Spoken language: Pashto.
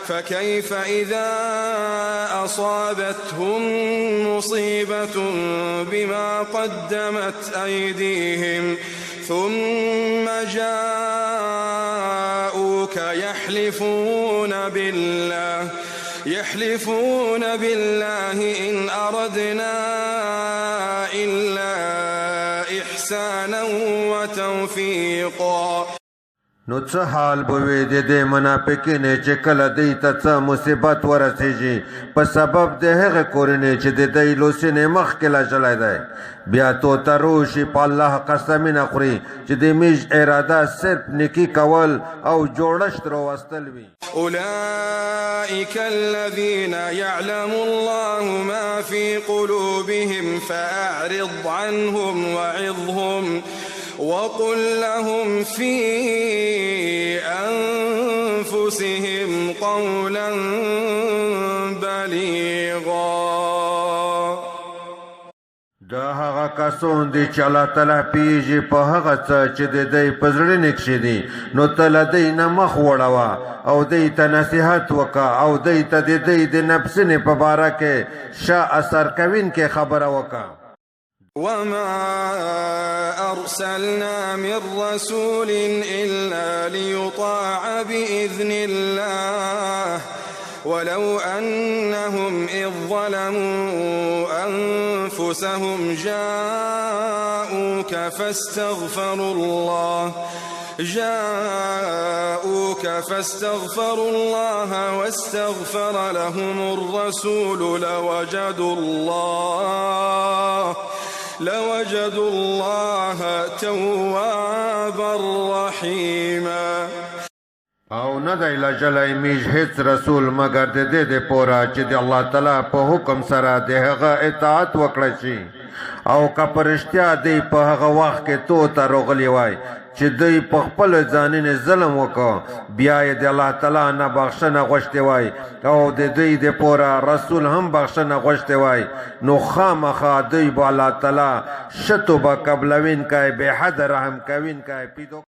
فكيف إذا أصابتهم مصيبة بما قدمت أيديهم ثم جاءوك يحلفون بالله إن أردنا إلا إحسانا وتوفيقا. نو څه حال بوي د دې منافقینې چې کله دوی ته څه مصیبت ورسیږي په سبب د هغه کورنۍ چې د دوی لوسینې مخکې لژلی دی بیا توته روشي په الله قسمونه خوري چې د میژ اراده صرف نیکي کول او جوړښت راوستل وي. أولئك الذين يعلم الله ما في قلوبهم فأعرض عنهم وعظهم وقل لهم في أنفسهم قولا بليغا. دا هغه کسان دي چې الله تعالی پیږي په هغه څه چې د دوی په زړه کښې دي نو ته له دوی نه مخ وړوه او دوی ته نصیحت وکړه او دوی ته د دوی د نفسونې په باره کې ښه اثر کوونکې خبره وکړه. وما أرسلنا من رسول إلا ليطاع بإذن الله ولو أنهم إذ ظلموا أنفسهم جاءوك فاستغفروا الله واستغفر لهم الرسول لوجدوا الله توابا رحيما. او نه دی لجلی میژ هیڅ رسول مگر د دې دپاره چې د الله تعالی په حکم سره د هغه اطاعت وکړه شي او که په رښتیا دی په هغه وخت کې تو ته راغلی وای چې دوی په خپل ځانونو ظلم وکړه بیا یې د الله تعالی نه بخښنه غوښتې وای او د دوی دپاره رسول هم بخښنه غوښتې وای نو خامخا دوی به الله تعالی ښه توبه قبلوونکی بې حده رحم کوونکی پیدا